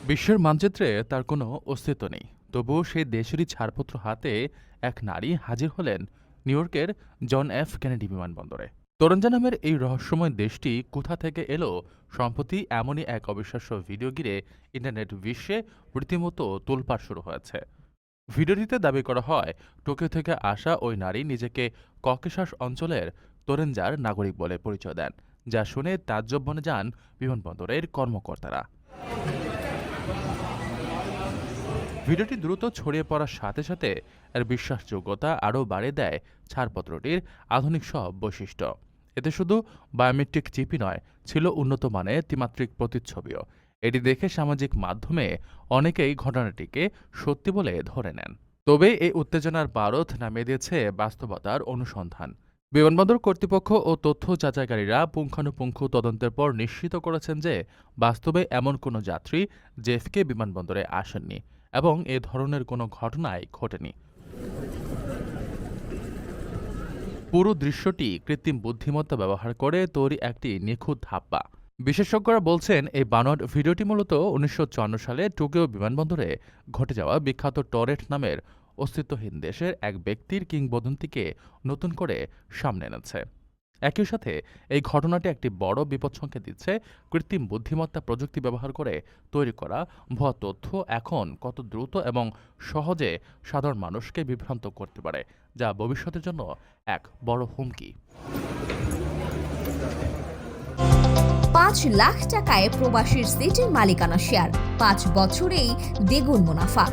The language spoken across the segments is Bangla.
বিশ্বের মানচিত্রে তার কোনো অস্তিত্ব নেই, তবুও সেই দেশেরই ছাড়পত্র হাতে এক নারী হাজির হলেন নিউ ইয়র্কের জন এফ কেনেডি বিমানবন্দরে। তরঞ্জা নামের এই রহস্যময় দেশটি কোথা থেকে এলো, সম্প্রতি এমনই এক অবিশ্বাস্য ভিডিও ঘিরে ইন্টারনেট বিশ্বে রীতিমতো তোলপাড় শুরু হয়েছে। ভিডিওটিতে দাবি করা হয়, টোকিও থেকে আসা ওই নারী নিজেকে ককেশাস অঞ্চলের তরেঞ্জার নাগরিক বলে পরিচয় দেন, যা শুনে তাজ্জব বনে যান বিমানবন্দরের কর্মকর্তারা। ভিডিওটি দ্রুত ছড়িয়ে পড়ার সাথে সাথে এর বিশ্বাসযোগ্যতা আরও বাড়িয়ে দেয় ছাড়পত্রটির আধুনিক সব বৈশিষ্ট্য। এতে শুধু বায়োমেট্রিক চিপই নয়, ছিল উন্নত মানের ত্রিমাত্রিক প্রতিচ্ছবিও। এটি দেখে সামাজিক মাধ্যমে অনেকেই ঘটনাটিকে সত্যি বলে ধরে নেন। তবে এই উত্তেজনার পারদ নামিয়ে দিয়েছে বাস্তবতার অনুসন্ধান। বিমানবন্দর কর্তৃপক্ষ ও তথ্য যাচাইকারীরা পুঙ্খানুপুঙ্খ তদন্তের পর নিশ্চিত করেছেন যে বাস্তবে এমন কোনো যাত্রী জেএফকে বিমানবন্দরে আসেননি এবং এ ধরনের কোনো ঘটনাই ঘটেনি। পুরো দৃশ্যটি কৃত্রিম বুদ্ধিমত্তা ব্যবহার করে তৈরি একটি নিখুঁত ধাপ্পা। বিশেষজ্ঞরা বলছেন, এই বানোয়াট ভিডিওটি মূলত ১৯৫৪ সালে টোকিও বিমানবন্দরে ঘটে যাওয়া বিখ্যাত টরেট নামের অস্তিত্বহীন দেশের এক ব্যক্তির কিংবদন্তিকে নতুন করে সামনে এনেছে। একই সাথে এই ঘটনাটি একটি বড় বিপদসংকেত দিচ্ছে। কৃত্রিম বুদ্ধিমত্তা প্রযুক্তি ব্যবহার করে তৈরি করা ভুয়া তথ্য এখন কত দ্রুত এবং সহজে সাধারণ মানুষকে বিভ্রান্ত করতে পারে, যা ভবিষ্যতের জন্য এক বড় হুমকি। ৫ লাখ টাকায় প্রবাসীর সিটির মালিকানা শেয়ার, ৫ বছরেই দ্বিগুণ মুনাফা।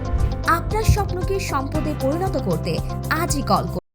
আপনার স্বপ্নকে সম্পদে পরিণত করতে আজই কল করুন।